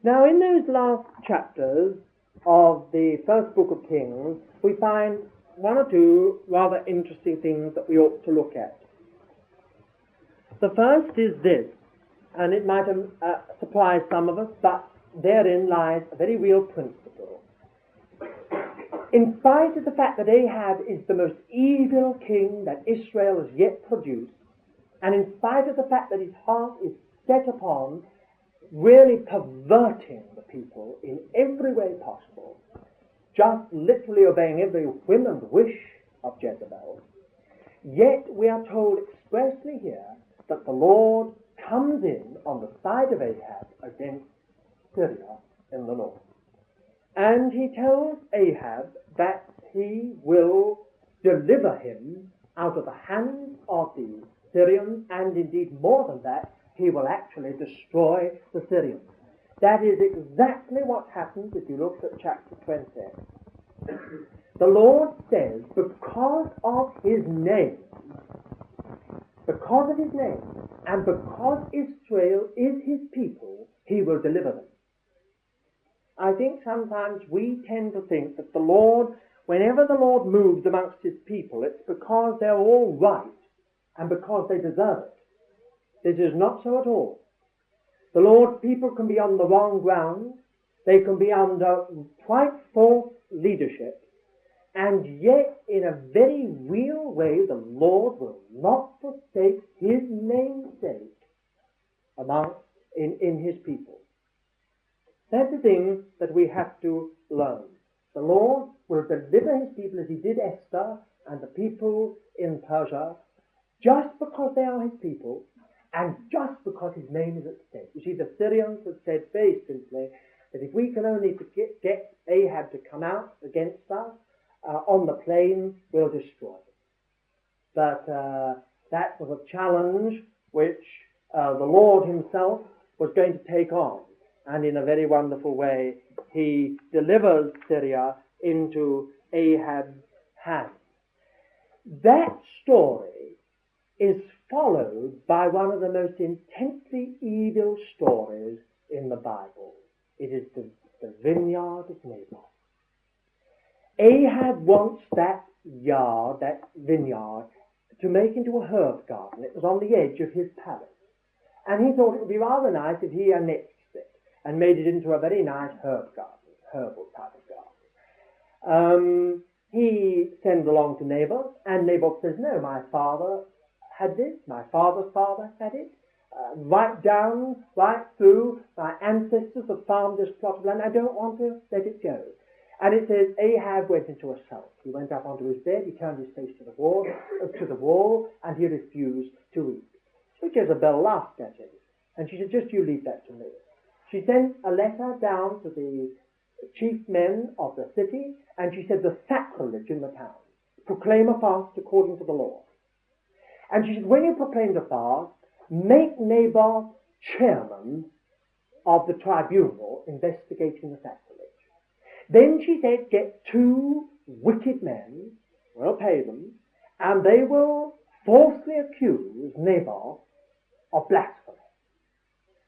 Now, in those last chapters of the first book of Kings, we find one or two rather interesting things that we ought to look at. The first is this, and it might surprise some of us, but therein lies a very real principle. In spite of the fact that Ahab is the most evil king that Israel has yet produced, and in spite of the fact that his heart is set upon really perverting the people in every way possible, just literally obeying every whim and wish of Jezebel, yet we are told expressly here that the Lord comes in on the side of Ahab against Syria in the north. And he tells Ahab that he will deliver him out of the hands of the Syrians, and indeed more than that, he will actually destroy the Syrians. That is exactly what happens if you look at chapter 20. The Lord says, because of his name, and because Israel is his people, he will deliver them. I think sometimes we tend to think that the Lord, whenever the Lord moves amongst his people, it's because they're all right and because they deserve it. This is not so at all. The Lord's people can be on the wrong ground, they can be under quite false leadership, and yet in a very real way the Lord will not forsake his namesake in his people. That's the thing that we have to learn. The Lord will deliver his people as he did Esther and the people in Persia, just because they are his people and just because his name is at stake. You see, the Syrians have said very simply that if we can only get Ahab to come out against us on the plain, we'll destroy him. But that was a challenge which the Lord himself was going to take on. And in a very wonderful way, he delivers Syria into Ahab's hands. That story is followed by one of the most intensely evil stories in the Bible. It is the vineyard of Naboth. Ahab wants that vineyard, to make into a herb garden. It was on the edge of his palace. And he thought it would be rather nice if he annexed it and made it into a very nice herbal type of garden. He sends along to Naboth, and Naboth says, no, my father had this, my father's father had it, right through, my ancestors have farmed this plot of land, I don't want to let it go. And it says Ahab went into a sulk. He went up onto his bed, he turned his face to the wall, and he refused to eat. So Jezebel laughed at him, and she said, just you leave that to me. She sent a letter down to the chief men of the city, and she said, the sacrilege in the town. Proclaim a fast according to the law. And she said, when you proclaim the fast, make Naboth chairman of the tribunal investigating the sacrilege. Then she said, get 2 wicked men, we'll pay them, and they will falsely accuse Naboth of blasphemy.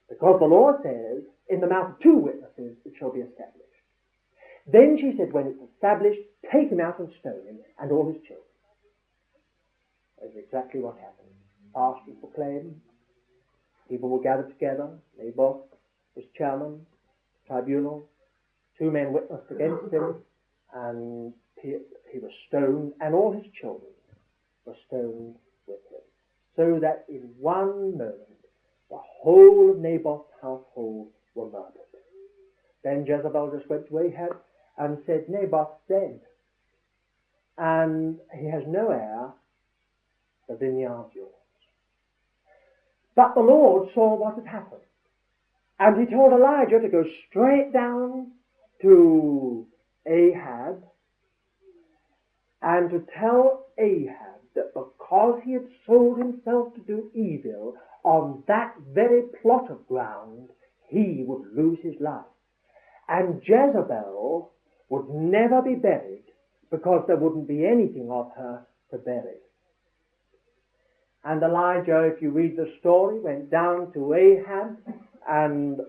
Because the Lord says, in the mouth of 2 witnesses it shall be established. Then she said, when it's established, take him out and stone him and all his children. That's exactly what happened. Fast was proclaimed. People were gathered together. Naboth was chairman, tribunal. 2 men witnessed against him, and he was stoned, and all his children were stoned with him. So that in one moment, the whole of Naboth's household were murdered. Then Jezebel just went to Ahab and said, Naboth's dead, and he has no heir, the vineyard's yours. But the Lord saw what had happened, and he told Elijah to go straight down to Ahab and to tell Ahab that because he had sold himself to do evil on that very plot of ground, he would lose his life. And Jezebel would never be buried because there wouldn't be anything of her to bury. And Elijah, if you read the story, went down to Ahab and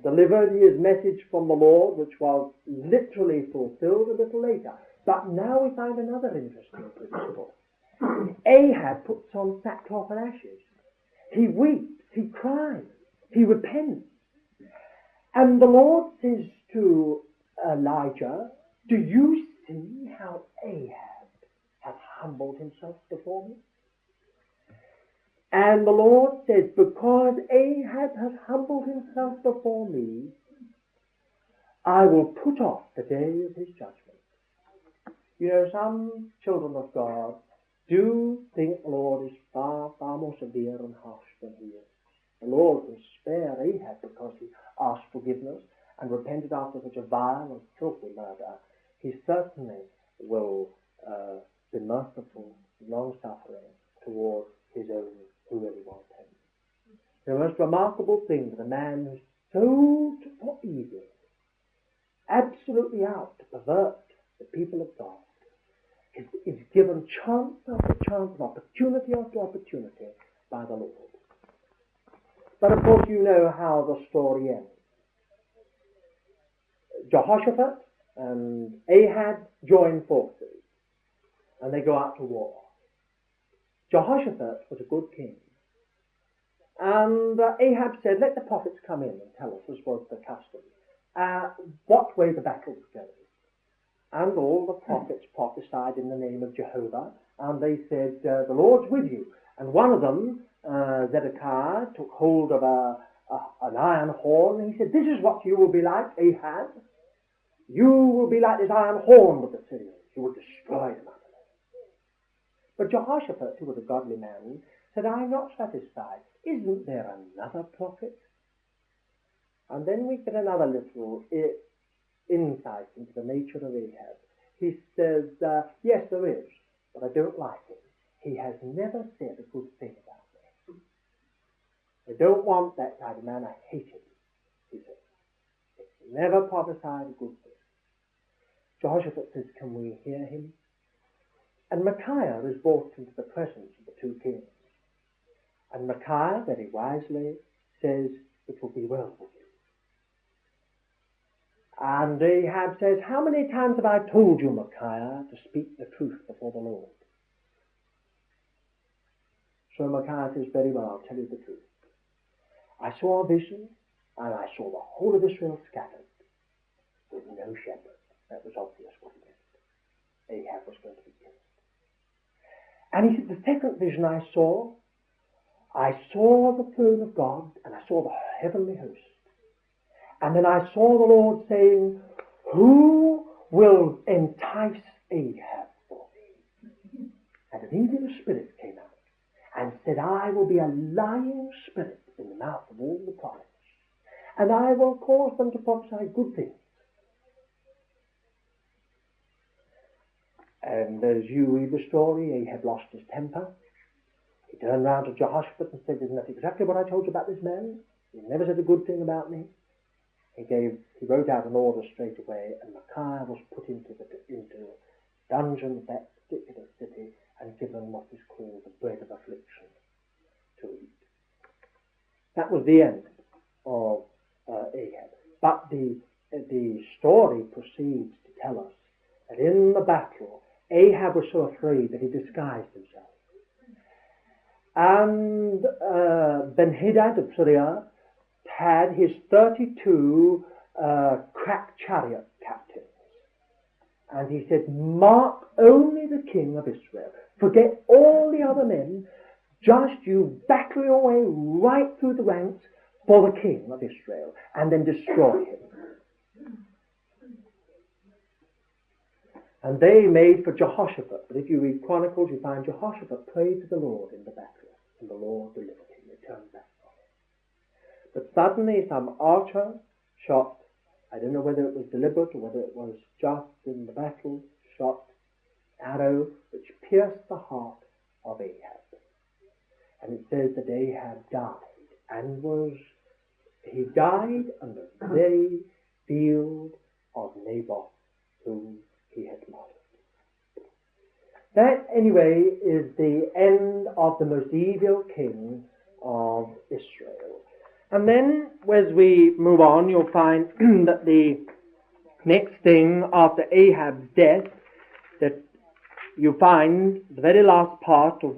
delivered his message from the Lord, which was literally fulfilled a little later. But now we find another interesting principle. Ahab puts on sackcloth and ashes. He weeps, he cries, he repents. And the Lord says to Elijah, do you see how Ahab has humbled himself before me? And the Lord says, because Ahab has humbled himself before me, I will put off the day of his judgment. You know, some children of God do think the Lord is far, far more severe and harsh than he is. The Lord will spare Ahab because he asked forgiveness and repented after such a vile and filthy murder. He certainly will be merciful, long-suffering toward his own who really want him. The most remarkable thing that a man who's so for evil, absolutely out to pervert the people of God, is given chance after chance, opportunity after opportunity by the Lord. But of course you know how the story ends. Jehoshaphat and Ahab join forces and they go out to war. Jehoshaphat was a good king. And Ahab said, let the prophets come in and tell us, as was the custom, what way the battle was going. And all the prophets prophesied in the name of Jehovah, and they said, the Lord's with you. And one of them, Zedekiah, took hold of an iron horn, and he said, this is what you will be like, Ahab. You will be like this iron horn with the Syrians. You will destroy them. But Jehoshaphat, who was a godly man, said, I'm not satisfied. Isn't there another prophet? And then we get another little insight into the nature of Ahab. He says, yes, there is, but I don't like him. He has never said a good thing about me. I don't want that kind of man. I hate him, he said. He never prophesied a good thing. Jehoshaphat says, can we hear him? And Micaiah is brought into the presence of the two kings. And Micaiah, very wisely, says, it will be well with you. And Ahab says, how many times have I told you, Micaiah, to speak the truth before the Lord? So Micaiah says, very well, I'll tell you the truth. I saw a vision, and I saw the whole of Israel scattered with no shepherd. That was obvious what it meant. Ahab was going to be killed. And he said, the second vision I saw the throne of God, and I saw the heavenly host. And then I saw the Lord saying, who will entice Ahab for me? And an evil spirit came out and said, I will be a lying spirit in the mouth of all the prophets, and I will cause them to prophesy good things. And as you read the story, Ahab lost his temper. He turned round to Jehoshaphat and said, isn't that exactly what I told you about this man? He never said a good thing about me. He wrote out an order straight away, and Micaiah was put into dungeon of that particular city and given what is called the bread of affliction to eat. That was the end of Ahab. But the story proceeds to tell us that in the battle, Ahab was so afraid that he disguised himself. And Ben-Hadad of Syria had his 32 crack chariot captains. And he said, mark only the king of Israel. Forget all the other men. Just you battle your way right through the ranks for the king of Israel and then destroy him. And they made for Jehoshaphat. But if you read Chronicles, you find Jehoshaphat prayed to the Lord in the battle, and the Lord delivered him. He turned back from him. But suddenly some archer shot, I don't know whether it was deliberate or whether it was just in the battle, shot arrow which pierced the heart of Ahab. And it says that Ahab died, and he died on the very field of Naboth, whom he had murdered. That, anyway, is the end of the most evil king of Israel. And then, as we move on, you'll find that the next thing after Ahab's death, that you find the very last part of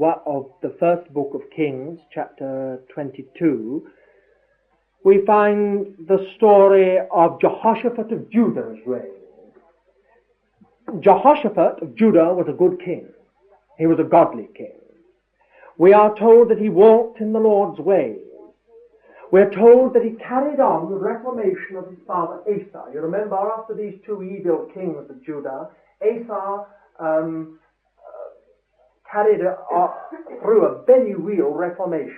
the first book of Kings, chapter 22, we find the story of Jehoshaphat of Judah's reign. Jehoshaphat of Judah was a good king. He was a godly king. We are told that he walked in the Lord's ways. We're told that he carried on the reformation of his father Asa. You remember, after these two evil kings of Judah, Asa carried through a very real reformation.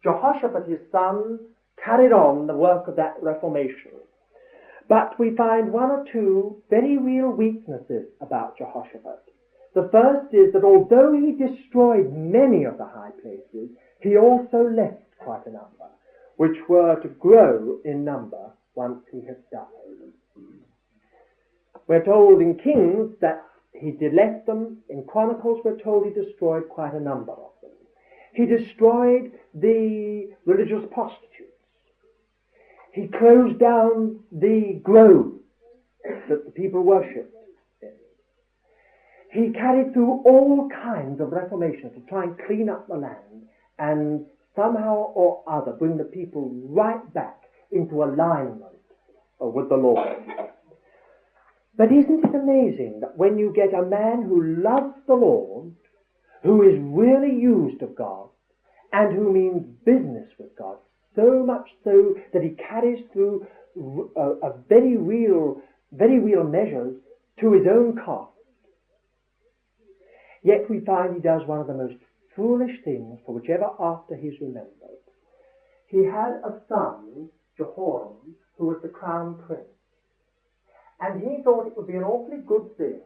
Jehoshaphat, his son, carried on the work of that reformation. But we find one or two very real weaknesses about Jehoshaphat. The first is that although he destroyed many of the high places, he also left quite a number, which were to grow in number once he had died. We're told in Kings that he did left them. In Chronicles we're told he destroyed quite a number of them. He destroyed the religious prostitutes. He closed down the groves that the people worshipped in. He carried through all kinds of reformations to try and clean up the land and somehow or other bring the people right back into alignment with the Lord. But isn't it amazing that when you get a man who loves the Lord, who is really used of God, and who means business with God, so much so that he carries through a very real measures to his own cost, yet we find he does one of the most foolish things for which ever after he's remembered. He had a son, Jehoram, who was the crown prince. And he thought it would be an awfully good thing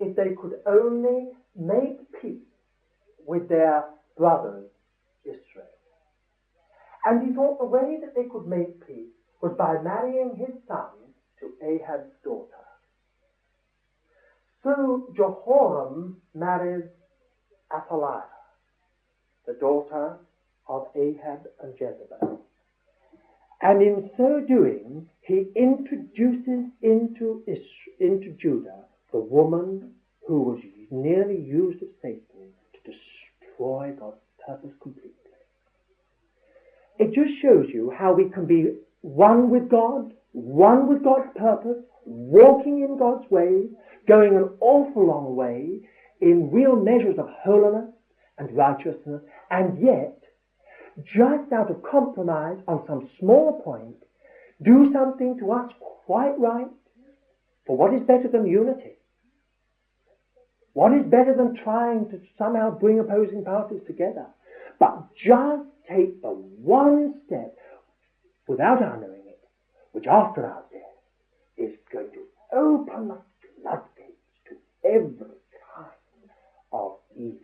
if they could only make peace with their brothers, Israel. And he thought the way that they could make peace was by marrying his son to Ahab's daughter. So Jehoram marries Athaliah, the daughter of Ahab and Jezebel. And in so doing, he introduces into Judah the woman who was nearly used of Satan to destroy God's purpose completely. It just shows you how we can be one with God, one with God's purpose, walking in God's ways, going an awful long way in real measures of holiness and righteousness, and yet, just out of compromise on some small point, do something to us quite right. For what is better than unity? What is better than trying to somehow bring opposing parties together? But just take the one step without our knowing it, which after our death is going to open the floodgates to every kind of evil.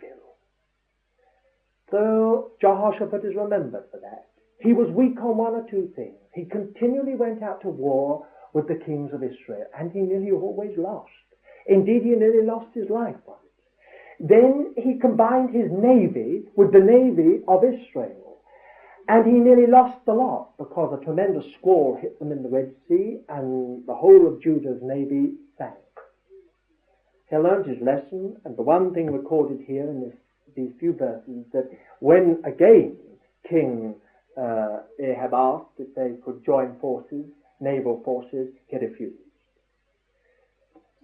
So Jehoshaphat is remembered for that. He was weak on one or two things. He continually went out to war with the kings of Israel, and he nearly always lost. Indeed, he nearly lost his life once. Then he combined his navy with the navy of Israel, and he nearly lost the lot because a tremendous squall hit them in the Red Sea, and the whole of Judah's navy sank. He learned his lesson, and the one thing recorded here in these few verses, that when again King Ahab asked if they could join forces, naval forces, he refused.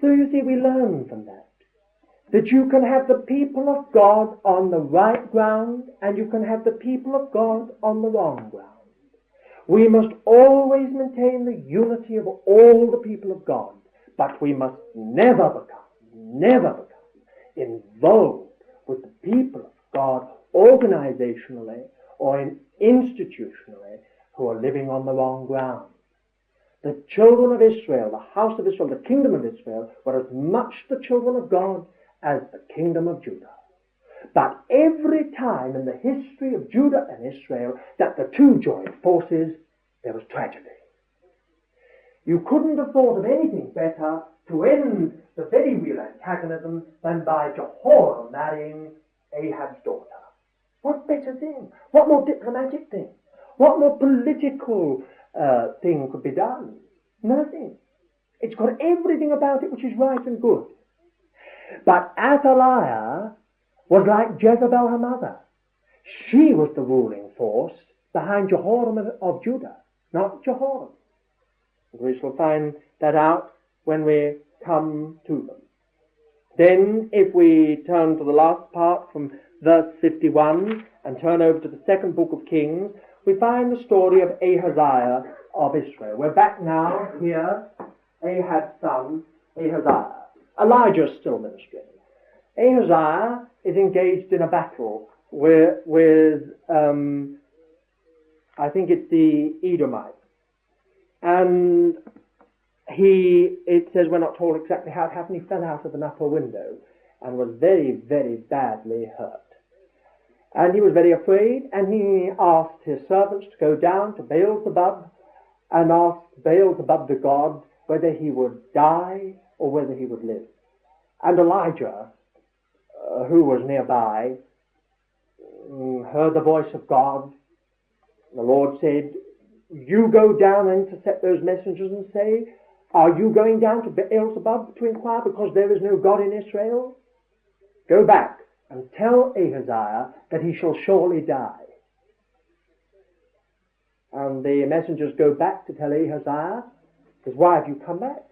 So you see, we learn from that you can have the people of God on the right ground, and you can have the people of God on the wrong ground. We must always maintain the unity of all the people of God, but we must never become involved with the people of God organizationally or institutionally who are living on the wrong ground. The children of Israel, the house of Israel, the kingdom of Israel, were as much the children of God as the kingdom of Judah. But every time in the history of Judah and Israel that the two joined forces, there was tragedy. You couldn't have thought of anything better to end the very real antagonism than by Jehoram marrying Ahab's daughter. What better thing? What more diplomatic thing? What more political thing could be done? Nothing. It's got everything about it which is right and good. But Athaliah was like Jezebel, her mother. She was the ruling force behind Jehoram of Judah, not Jehoram. We shall find that out when we come to them. Then, if we turn to the last part from verse 51 and turn over to the second book of Kings, we find the story of Ahaziah of Israel. We're back now here, Ahab's son, Ahaziah. Elijah's still ministering. Ahaziah is engaged in a battle with I think it's the Edomites. And it says, we're not told exactly how it happened, he fell out of an upper window and was very, very badly hurt. And he was very afraid, and he asked his servants to go down to Baal-zebub and asked Baal-zebub, the god, whether he would die or whether he would live. And Elijah, who was nearby, heard the voice of God. The Lord said, you go down and intercept those messengers and say, are you going down to Baal-zebub to inquire because there is no God in Israel? Go back and tell Ahaziah that he shall surely die. And the messengers go back to tell Ahaziah, says, why have you come back?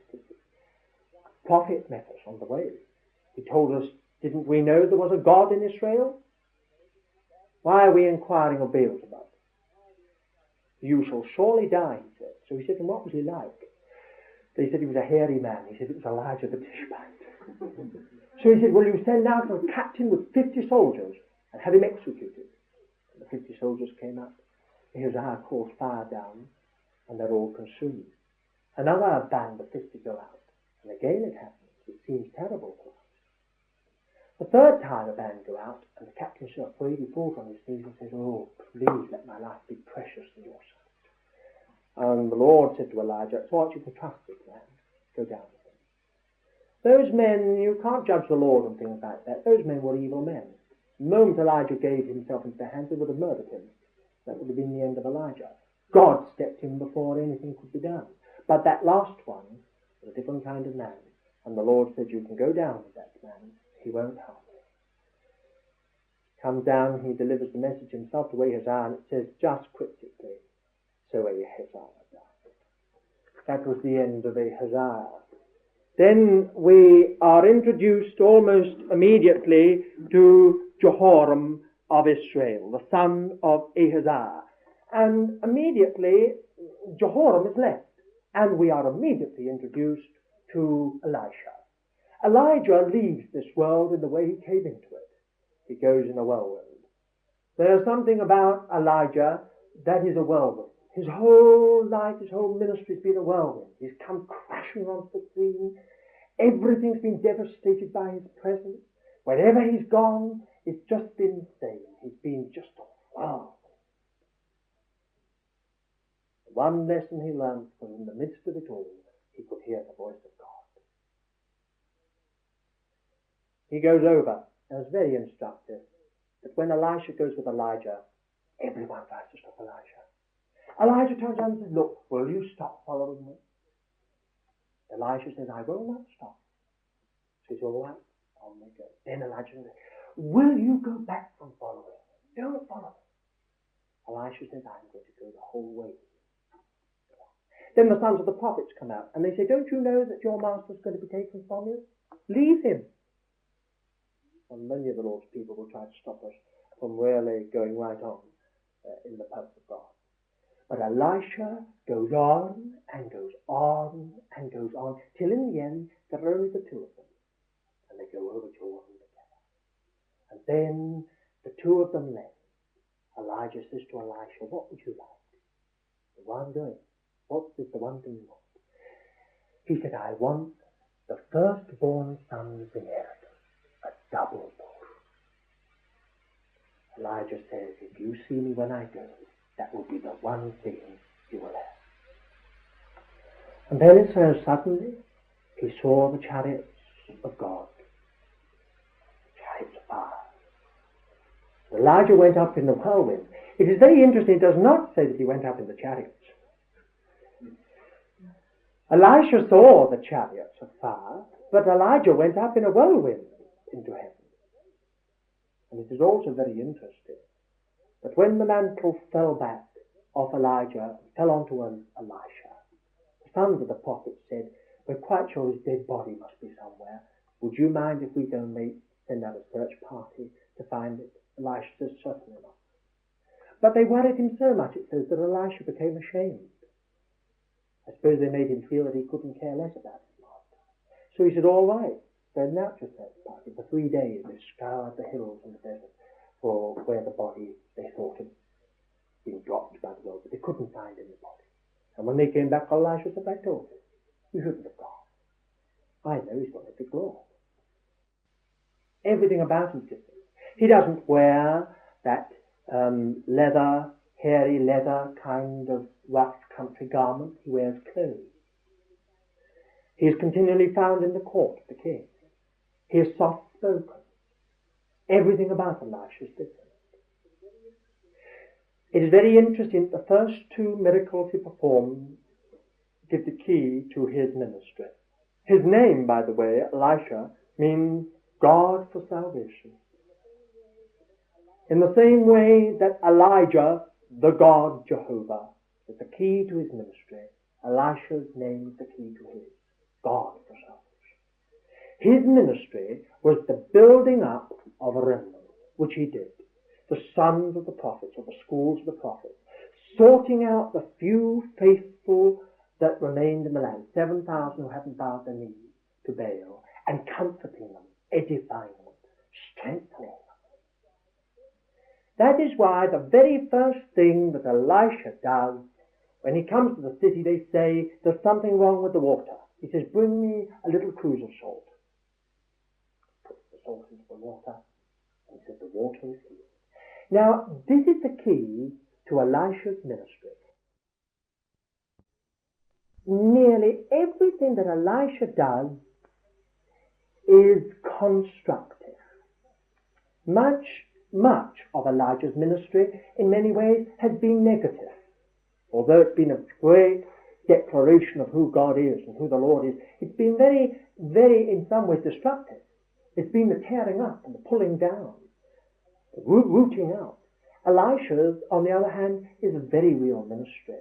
Prophet met us on the way. He told us, didn't we know there was a God in Israel? Why are we inquiring of Baal-zebub? You shall surely die, he said. So he said, and what was he like? They said he was a hairy man. He said it was Elijah the Tishbite. So he said, well, you send out a captain with 50 soldiers and have him executed. And the 50 soldiers came up. Ahaziah calls fire down, and they're all consumed. Another band of 50 go out, and again it happens. It seems terrible to us. The third time a band go out, and the captain's so afraid, he falls on his knees and says, oh, please let my life be precious in your sight. And the Lord said to Elijah, it's what you can trust this man. Go down with him. Those men, you can't judge the Lord on things like that. Those men were evil men. The moment Elijah gave himself into their hands, they would have murdered him. That would have been the end of Elijah. God stepped in before anything could be done. But that last one was a different kind of man. And the Lord said, you can go down with that man. He won't harm you. Comes down, he delivers the message himself to Ahaziah, and it says just cryptically, so Ahaziah died. That was the end of Ahaziah. Then we are introduced almost immediately to Jehoram of Israel, the son of Ahaziah. And immediately Jehoram is left, and we are immediately introduced to Elisha. Elijah leaves this world in the way he came into it. He goes in a whirlwind. There's something about Elijah that is a whirlwind. His whole life, his whole ministry has been a whirlwind. He's come crashing onto the scene. Everything's been devastated by his presence. Wherever he's gone, it's just been the same. He's been just a whirlwind. The one lesson he learned was in the midst of it all, he could hear the voice of God. He goes over, and it's very instructive, that when Elisha goes with Elijah, everyone tries to stop Elijah. Elijah turns around and says, look, will you stop following me? Elisha says, I will not stop. He says, all right, on we go. Then Elijah says, will you go back from following me? Don't follow me. Elisha says, I'm going to go the whole way. Then the sons of the prophets come out, and they say, don't you know that your master's going to be taken from you? Leave him. And many of the Lord's people will try to stop us from really going right on in the path of God. But Elisha goes on and goes on and goes on, till in the end there are only the two of them. And they go over Jordan together. And then the two of them left. Elijah says to Elisha, what would you like? Where I'm going. What is the one thing you want? He said, I want the firstborn son's inheritance, a double portion. Elijah says, if you see me when I go, that will be the one thing you will have. And then it says, suddenly, he saw the chariots of God, chariots of fire. Elijah went up in the whirlwind. It is very interesting, it does not say that he went up in the chariots. Elisha saw the chariots of fire, but Elijah went up in a whirlwind into heaven. And it is also very interesting that when the mantle fell back off Elijah, and fell onto Elisha, the sons of the prophets said, "We're quite sure his dead body must be somewhere. Would you mind if we go and send out a search party to find it?" Elisha says, "Certainly not." But they worried him so much, it says, that Elisha became ashamed. I suppose they made him feel that he couldn't care less about his master. So he said, "All right, send out your search party." For 3 days they scoured the hills and the desert for where the body they thought had been dropped by the road, but they couldn't find any body. And when they came back, Elisha said, "I told you, you shouldn't have gone. I know he's got a big Lord." Everything about him is different. He doesn't wear that hairy leather kind of rough country garment. He wears clothes. He is continually found in the court of the king. He is soft-spoken. Everything about Elisha is different. It is very interesting that the first 2 miracles he performed give the key to his ministry. His name, by the way, Elisha, means God for salvation. In the same way that Elijah, the God Jehovah, is the key to his ministry, Elisha's name is the key to his, God for salvation. His ministry was the building up of a remnant, which he did. The sons of the prophets, or the schools of the prophets, sorting out the few faithful that remained in the land, 7,000 who hadn't bowed their knees to Baal, and comforting them, edifying them, strengthening them. That is why the very first thing that Elisha does, when he comes to the city, they say, "There's something wrong with the water." He says, "Bring me a little cruse of salt." Puts the salt into the water, and he says, "The water is healed." Now, this is the key to Elisha's ministry. Nearly everything that Elisha does is constructive. Much of Elijah's ministry, in many ways, has been negative. Although it's been a great declaration of who God is and who the Lord is, it's been very, very, in some ways, destructive. It's been the tearing up and the pulling down, the rooting out. Elisha's, on the other hand, is a very real ministry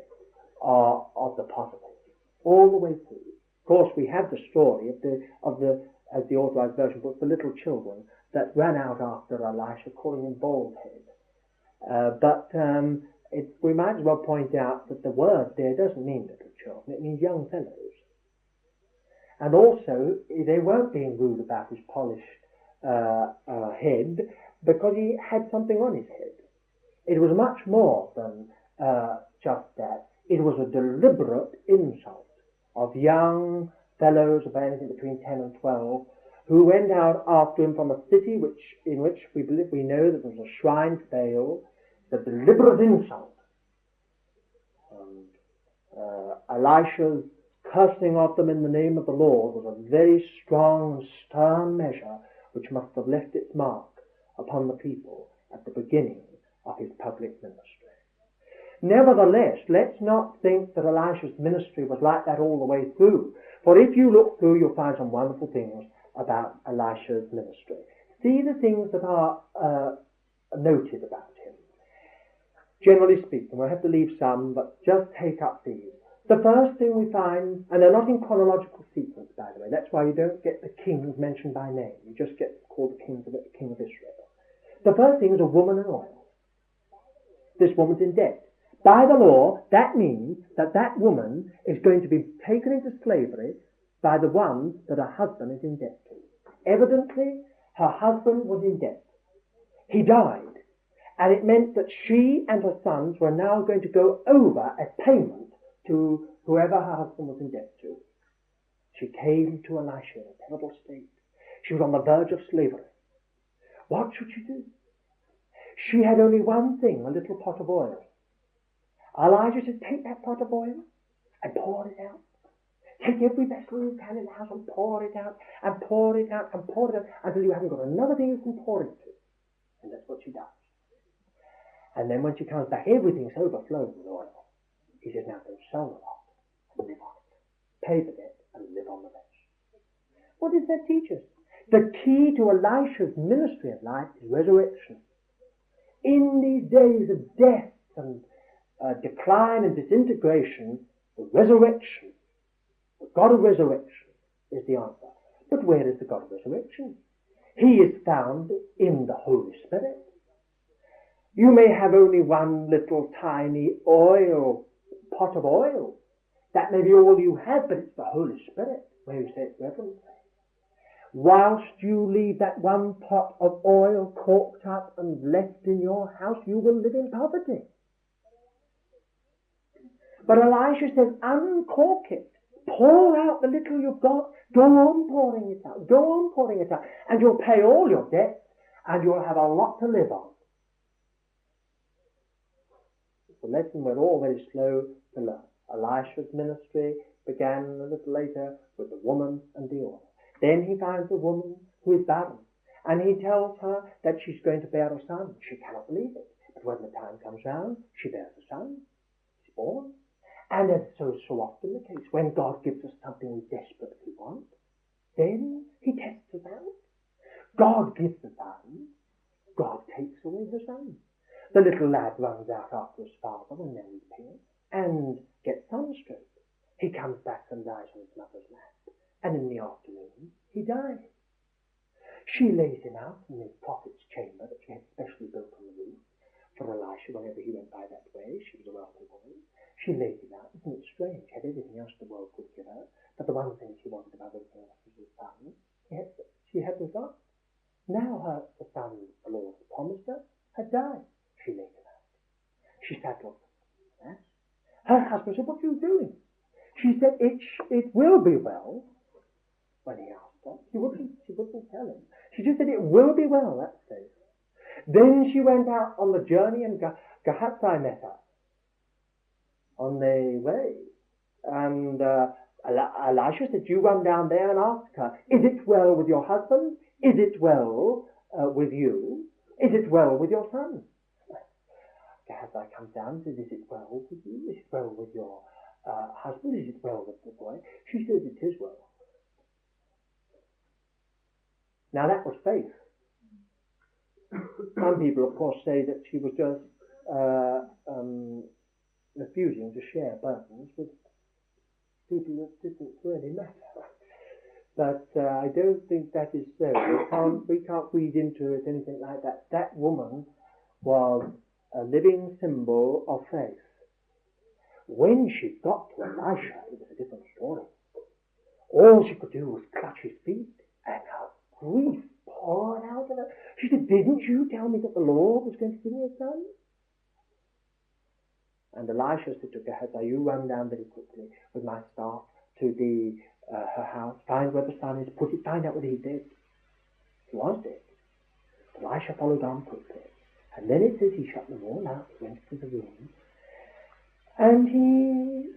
of the positive, all the way through. Of course, we have the story of the as the Authorized Version puts, the little children that ran out after Elisha, calling him bald head. But we might as well point out that the word there doesn't mean little children, it means young fellows. And also, they weren't being rude about his polished head, because he had something on his head. It was much more than just that. It was a deliberate insult of young fellows of anything between 10 and 12 who went out after him from a city in which we know that there was a shrine to Baal. The deliberate insult. And Elisha's cursing of them in the name of the Lord was a very strong, stern measure which must have left its mark upon the people at the beginning of his public ministry. Nevertheless, let's not think that Elisha's ministry was like that all the way through. For if you look through, you'll find some wonderful things about Elisha's ministry. See the things that are noted about him. Generally speaking, we'll have to leave some, but just take up these. The first thing we find, and they're not in chronological sequence, by the way, that's why you don't get the kings mentioned by name. You just get called the king of Israel. The first thing is a woman and oil. This woman's in debt. By the law, that means that that woman is going to be taken into slavery by the one that her husband is in debt to. Evidently, her husband was in debt. He died, and it meant that she and her sons were now going to go over as payment to whoever her husband was in debt to. She came to Elisha in a terrible state. She was on the verge of slavery. What should she do? She had only one thing, a little pot of oil. Elijah said, take that pot of oil and pour it out. Take every vessel you can in the house and pour it out, and pour it out, and pour it out, until you haven't got another thing you can pour it to. And that's what she does. And then when she comes back, everything's overflowing with oil. He says, now go sell the lot and live on it. Pay the debt and live on the rest. What does that teach us? The key to Elisha's ministry of life is resurrection. In these days of death and decline and disintegration, the resurrection, the God of resurrection, is the answer. But where is the God of resurrection? He is found in the Holy Spirit. You may have only one little tiny pot of oil. That may be all you have, but it's the Holy Spirit, where you say it reverently. Whilst you leave that one pot of oil corked up and left in your house, you will live in poverty. But Elisha says, uncork it. Pour out the little you've got. Go on pouring it out. Go on pouring it out. And you'll pay all your debts, and you'll have a lot to live on. It's a lesson we're all very slow to learn. Elisha's ministry began a little later with the woman and the oil. Then he finds a woman who is barren, and he tells her that she's going to bear a son. She cannot believe it. But when the time comes round, she bears a son. He's born. And as so often the case, when God gives us something we desperately want, then he tests us out. God gives the son. God takes away the son. The little lad runs out after his father when they're weeping and gets sunstroke. He comes back and lies on his mother's lap. And in the afternoon, he dies. She lays him out in the prophet's chamber that she had specially built on the roof for Elisha whenever he went by that way. She was a wealthy woman. She laid him out. Isn't it strange? Had everything else the world could give her, but the one thing she wanted above everything else was his son. She had the son. Now the son the Lord had promised her had died. She laid him out. She saddled him. Her husband said, "What are you doing?" She said, "It will be well." When he asked her, she wouldn't tell him. She just said, "It will be well," that's it. Then she went out on the journey, and Gehazi met her on the way. And Elisha said, "You run down there and ask her, is it well with your husband? Is it well with you? Is it well with your son?" Gehazi comes down and says, "Is it well with you? Is it well with your husband? Is it well with the boy?" She says, "It is well." Now that was faith. Some people, of course, say that she was just refusing to share burdens with people that didn't really matter. But I don't think that is so. We can't read into it anything like that. That woman was a living symbol of faith. When she got to Elisha, it was a different story. All she could do was clutch his feet, and her grief poured out of her. She said, "Didn't you tell me that the Lord was going to give me a son?" And Elisha said to Gehazi, "You run down very quickly with my staff to her house, find where the son is, find out whether he's dead." He was dead. Elisha followed on quickly. And then it says he shut them all out, went to the room, and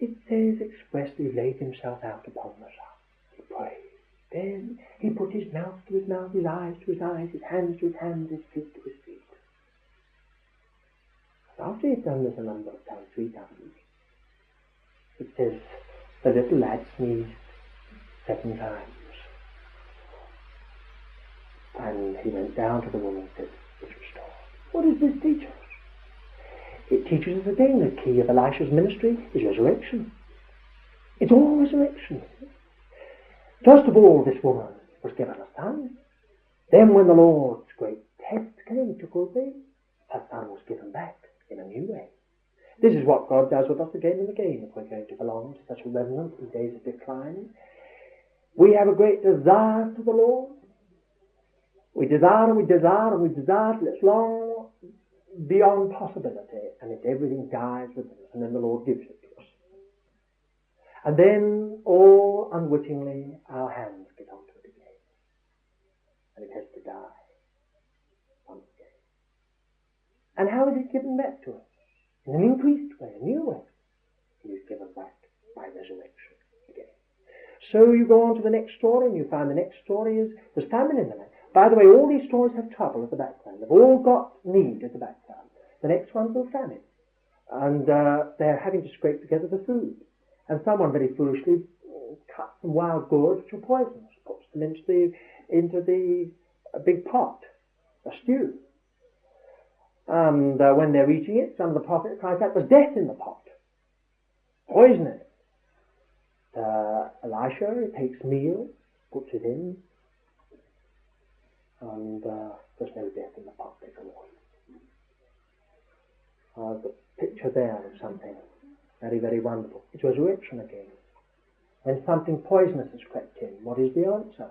it says expressly, laid himself out upon the son. He prayed. Then he put his mouth to his mouth, his eyes to his eyes, his hands to his hands, his feet to his feet. And after he had done this a number of times, 3 times, it says the little lad sneezed 7 times. And he went down to the woman and said, "It's restored." What does this teach us? It teaches us again the key of Elisha's ministry is resurrection. It's all resurrection. First of all, this woman was given a son. Then when the Lord's great test came, took away, her son was given back in a new way. This is what God does with us again and again if we're going to belong to such a remnant in days of decline. We have a great desire for the Lord. We desire and we desire and we desire till it's long beyond possibility, and if everything dies within us, and then the Lord gives it to us. And then, all unwittingly, our hands get onto it again, and it has to die once again. And how is it given back to us? In an increased way, a new way. It is given back by resurrection again. So you go on to the next story, and you find the next story is there's famine in the land. By the way, all these stories have trouble at the background. They've all got need at the background. The next one's a famine. And they're having to scrape together the food. And someone very foolishly cuts some wild gourds which are poisonous, puts them into the big pot, a stew. And when they're eating it, some of the prophet cries out, there's death in the pot. Poison it. Elisha takes meal, puts it in, and there's no death in the pot at all. The picture there of something very, very wonderful. It's resurrection again. When something poisonous has crept in, what is the answer?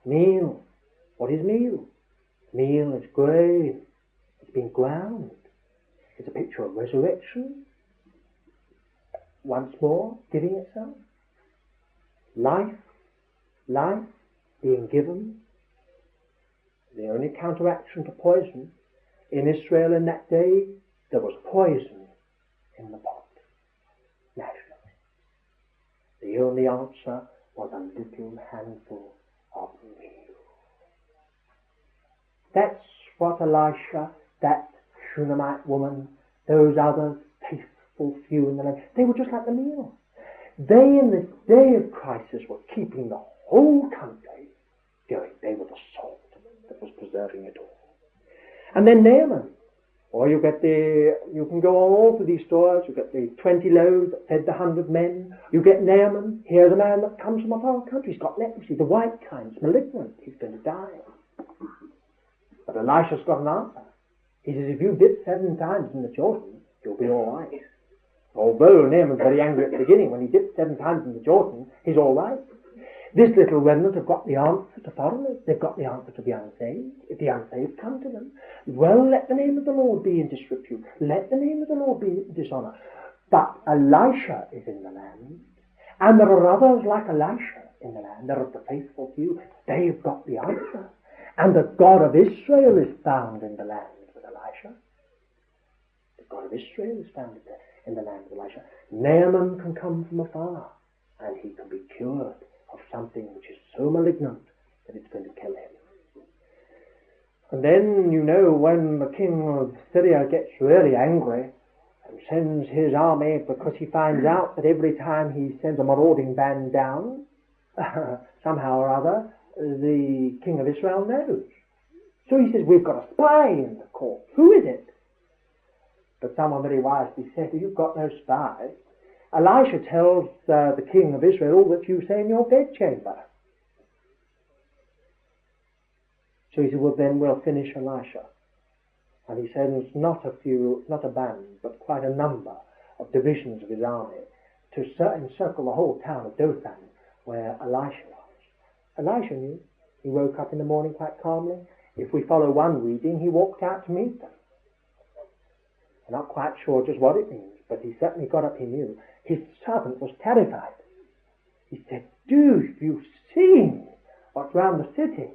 Meal. What is meal? Meal is grain. It's been ground. It's a picture of resurrection. Once more, giving itself. Life being given. The only counteraction to poison in Israel in that day, there was poison in the pot, naturally. The only answer was a little handful of meal. That's what Elisha, that Shunammite woman, those others, faithful few in the land, they were just like the meal. They, in this day of crisis, were keeping the whole country going. They were the salt that was preserving it all. And then Naaman. Or you can go on all through these stories. You get the 20 loaves that fed the 100 men. You get Naaman. Here's a man that comes from a foreign country. He's got leprosy, the white kind. It's malignant. He's going to die. But Elisha's got an answer. He says, if you dip 7 times in the Jordan, you'll be all right. Although Naaman's very angry at the beginning, when he dips 7 times in the Jordan, he's all right. This little remnant have got the answer to foreigners. They've got the answer to the unsaved. If the unsaved come to them, well, let the name of the Lord be in disrepute. Let the name of the Lord be in dishonour. But Elisha is in the land, and there are others like Elisha in the land. There are the faithful few. They've got the answer. And the God of Israel is found in the land with Elisha. The God of Israel is found in the land with Elisha. Naaman can come from afar, and he can be cured of something which is so malignant that it's going to kill him. And then, when the king of Syria gets really angry and sends his army, because he finds out that every time he sends a marauding band down, somehow or other, the king of Israel knows. So he says, we've got a spy in the court. Who is it? But someone very wisely said, you've got no spy. Elisha tells the king of Israel all that you say in your bedchamber. So he said, well, then we'll finish Elisha. And he sends not a band, but quite a number of divisions of his army to encircle the whole town of Dothan where Elisha was. Elisha knew. He woke up in the morning quite calmly. If we follow one reading, he walked out to meet them. I'm not quite sure just what it means, but he certainly got up, he knew. His servant was terrified. He said, dude, you've seen what's round the city.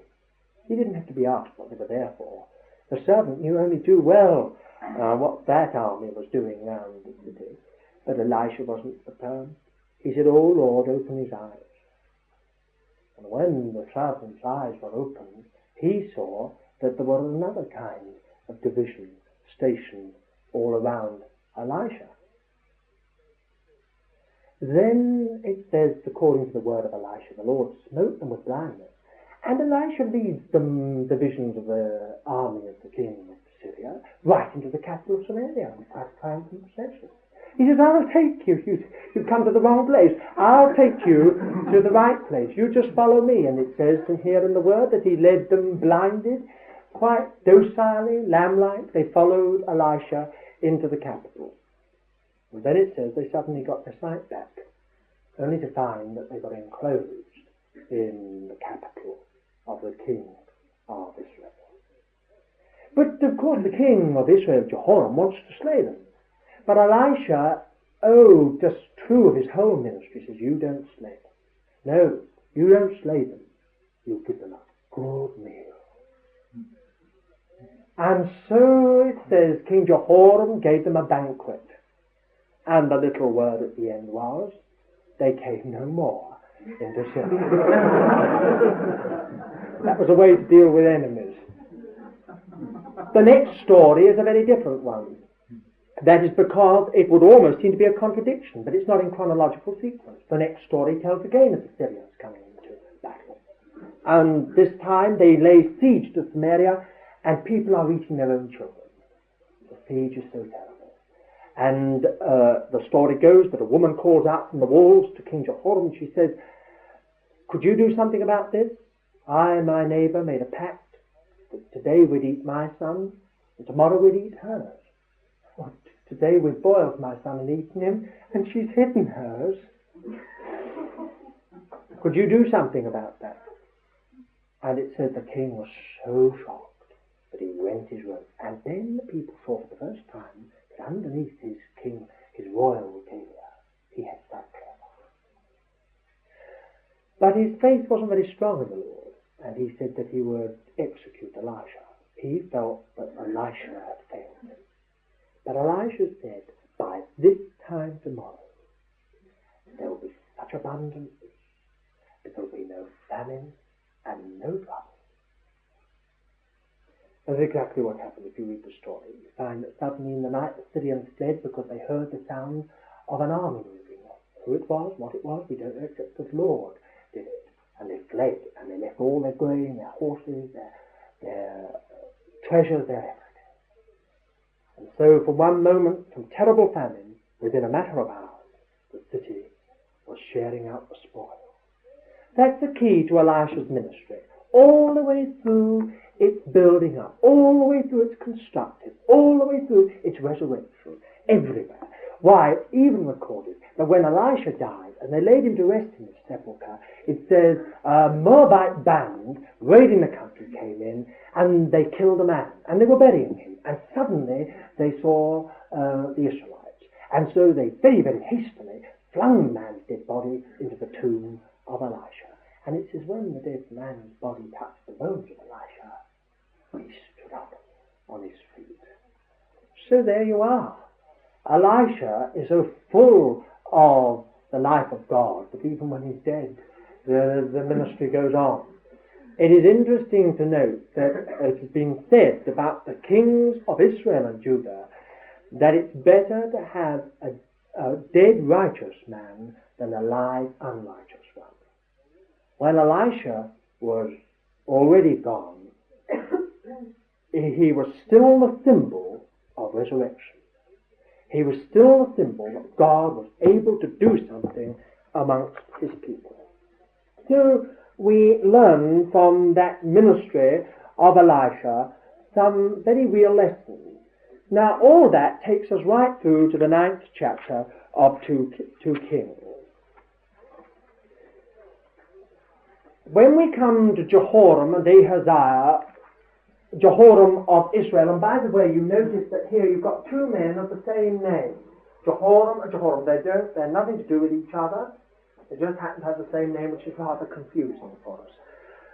He didn't have to be asked what they were there for. The servant knew only too well what that army was doing round the city. But Elisha wasn't perturbed. He said, oh Lord, open his eyes. And when the servant's eyes were opened, he saw that there was another kind of division stationed all around Elisha. Then it says, according to the word of Elisha, the Lord smote them with blindness. And Elisha leads the divisions of the army of the king of Syria right into the capital of Samaria with quite a triumphant procession. He says, I'll take you. You've come to the wrong place. I'll take you to the right place. You just follow me. And it says here in the word that he led them blinded, quite docilely, lamb-like. They followed Elisha into the capital. And then it says they suddenly got their sight back, only to find that they got enclosed in the capital of the king of Israel. But of course the king of Israel, Jehoram, wants to slay them. But Elisha, just true of his whole ministry, says, you don't slay them. No, you don't slay them. You give them a good meal. And so it says, King Jehoram gave them a banquet. And the little word at the end was, they came no more into Syria. That was a way to deal with enemies. The next story is a very different one. That is because it would almost seem to be a contradiction, but it's not in chronological sequence. The next story tells again of the Syrians coming into battle. And this time they lay siege to Samaria, and people are eating their own children. The siege is so terrible. And the story goes that a woman calls out from the walls to King Jehoram, and she says, "Could you do something about this? I and my neighbour made a pact that today we'd eat my son, and tomorrow we'd eat hers. Well, today we've boiled my son and eaten him, and she's hidden hers. Could you do something about that?" And it said the king was so shocked that he rent his robe. And then the people saw for the first time that underneath his royal regalia, he had sackcloth. But his faith wasn't very strong in the Lord, and he said that he would execute Elisha. He felt that Elisha had failed him. But Elisha said, "By this time tomorrow, there will be such abundance that there will be no famine and no trouble." That's exactly what happened if you read the story. You find that suddenly in the night the Syrians fled because they heard the sound of an army moving. Who it was, what it was, we don't know, except the Lord did it. And they fled, and they left all their grain, their horses, their treasures, their everything. And so from one moment, from terrible famine, within a matter of hours, the city was sharing out the spoil. That's the key to Elisha's ministry. All the way through its building up, all the way through its constructive, all the way through its resurrection, everywhere. Why, even recorded that when Elisha died and they laid him to rest in his sepulchre, it says a Moabite band raiding the country came in and they killed a man and they were burying him, and suddenly they saw the Israelites, and so they very, very hastily flung the man's dead body into the tomb of Elisha. And it says when the dead man's body touched the bones of Elisha, he stood up on his feet. So there you are. Elisha is so full of the life of God that even when he's dead, the ministry goes on. It is interesting to note that it has been said about the kings of Israel and Judah that it's better to have a dead righteous man than a live unrighteous one. When Elisha was already gone, he was still the symbol of resurrection. He was still the symbol that God was able to do something amongst his people. So we learn from that ministry of Elisha some very real lessons. Now all that takes us right through to the 9th chapter of 2 Kings. When we come to Jehoram and Ahaziah, Jehoram of Israel, and by the way, you notice that here you've got two men of the same name, Jehoram and Jehoram. They're nothing to do with each other. They just happen to have the same name, which is rather confusing for us.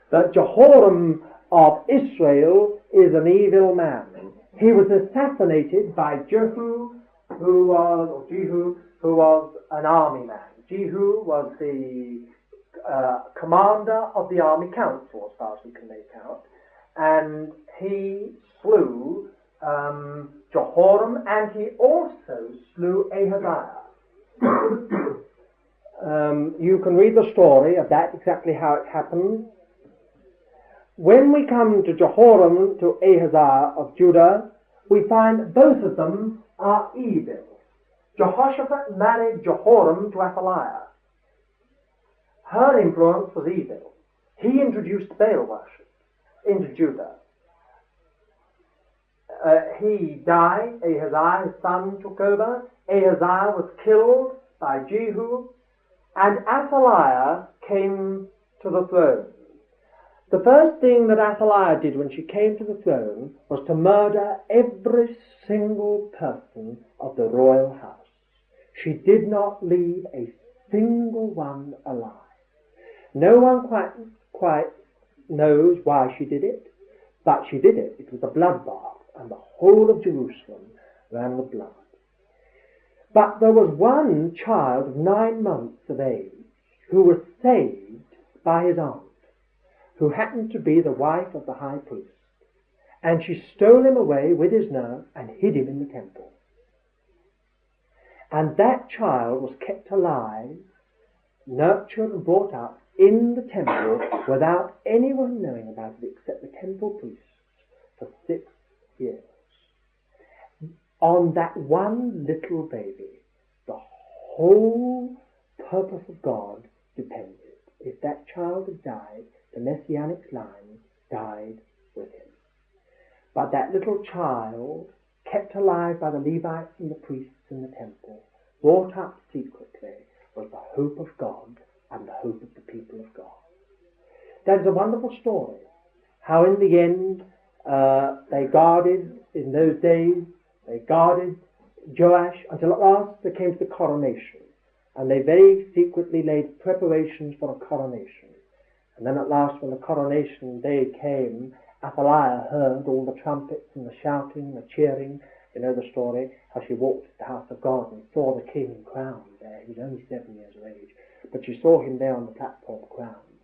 But Jehoram of Israel is an evil man. He was assassinated by Jehu, who was an army man. Jehu was the commander of the army council, as far as we can make out, and he slew Jehoram, and he also slew Ahaziah. You can read the story of that, exactly how it happened. When we come to Jehoram, to Ahaziah of Judah, we find both of them are evil. Jehoshaphat married Jehoram to Athaliah. Her influence was evil. He introduced Baal worship into Judah. He died, Ahaziah, his son, took over. Ahaziah was killed by Jehu, and Athaliah came to the throne. The first thing that Athaliah did when she came to the throne was to murder every single person of the royal house. She did not leave a single one alive. No one quite knows why she did it, but she did it. It was a bloodbath, and the whole of Jerusalem ran with blood. But there was one child of 9 months of age who was saved by his aunt, who happened to be the wife of the high priest. And she stole him away with his nurse and hid him in the temple. And that child was kept alive, nurtured and brought up in the temple without anyone knowing about it except the temple priests for 6 years. On that one little baby, the whole purpose of God depended. If that child had died, the Messianic line died with him. But that little child, kept alive by the Levites and the priests in the temple, brought up secretly, was the hope of God and the hope of the people of God. That is a wonderful story. How in the end they guarded, in those days, they guarded Joash until at last they came to the coronation. And they very secretly laid preparations for a coronation. And then at last when the coronation day came, Athaliah heard all the trumpets and the shouting, the cheering. You know the story, how she walked to the house of God and saw the king crowned there. He was only 7 years of age. But she saw him there on the platform crowned.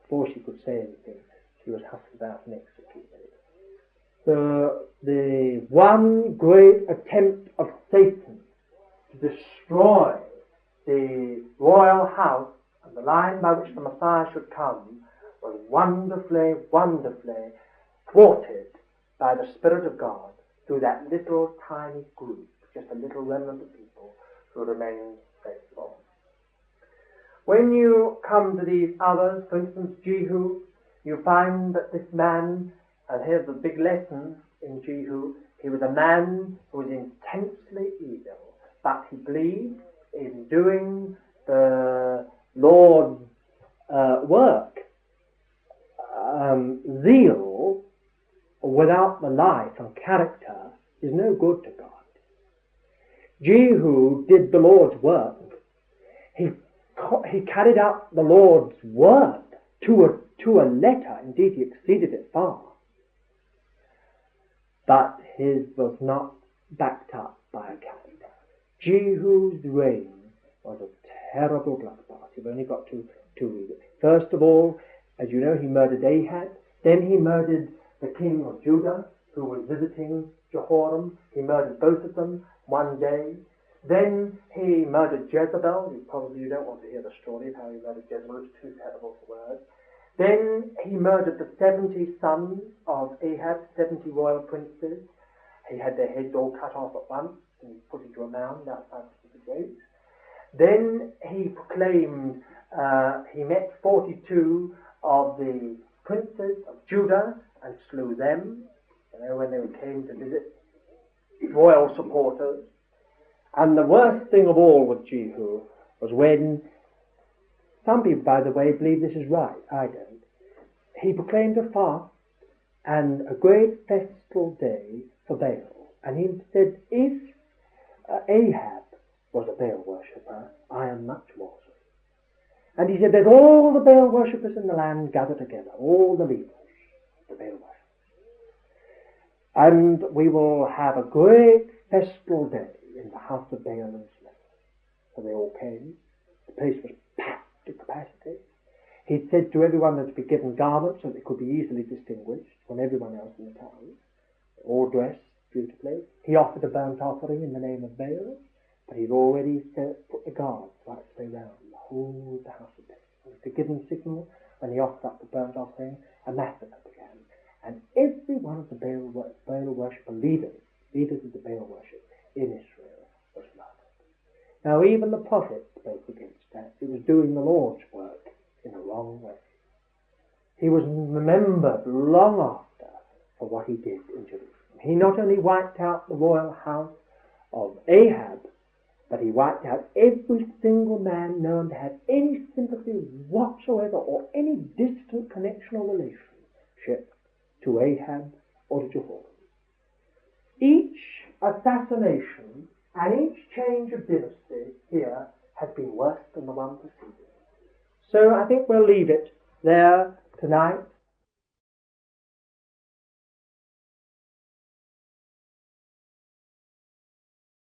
Before she could say anything, she was hustled out and executed. The one great attempt of Satan to destroy the royal house and the line by which the Messiah should come was wonderfully, wonderfully thwarted by the Spirit of God through that little tiny group, just a little remnant of people who remained faithful. When you come to these others, for instance Jehu, you find that this man, and here's the big lesson in Jehu, he was a man who was intensely evil, but he believed in doing the Lord's work. Zeal without the life and character is no good to God. Jehu did the Lord's work. He carried out the Lord's word to a letter. Indeed, he exceeded it far. But his was not backed up by a character. Jehu's reign was a terrible bloodbath. You've only got to read it. First of all, as you know, he murdered Ahab. Then he murdered the king of Judah, who was visiting Jehoram. He murdered both of them one day. Then he murdered Jezebel. You don't want to hear the story of how he murdered Jezebel. It's too terrible for words. Then he murdered the 70 sons of Ahab, 70 royal princes. He had their heads all cut off at once and put into a mound outside the gates. Then he proclaimed, he met 42 of the princes of Judah and slew them, when they came to visit royal supporters. And the worst thing of all with Jehu was when, some people, by the way, believe this is right, I don't, he proclaimed a fast and a great festival day for Baal. And he said, if Ahab was a Baal worshipper, I am much more so. And he said, there's all the Baal worshippers in the land gathered together, all the leaders, the Baal worshippers. And we will have a great festival day in the house of Baal and Slayer. So they all came. The place was packed to capacity. He said to everyone that to be given garments so that they could be easily distinguished from everyone else in the town, all dressed beautifully. He offered a burnt offering in the name of Baal, but he'd already put the guards right way round the whole of the house of Baal. It was the given signal when he offered up the burnt offering, a massacre began. And every one of the Baal worshipper leaders of the Baal worship in Israel was murdered. Now even the prophets spoke against that. It was doing the Lord's work in a wrong way. He was remembered long after for what he did in Jerusalem. He not only wiped out the royal house of Ahab, but he wiped out every single man known to have any sympathy whatsoever or any distant connection or relationship to Ahab or to Jehoram. Each assassination and each change of dynasty here has been worse than the one preceding. So I think we'll leave it there tonight.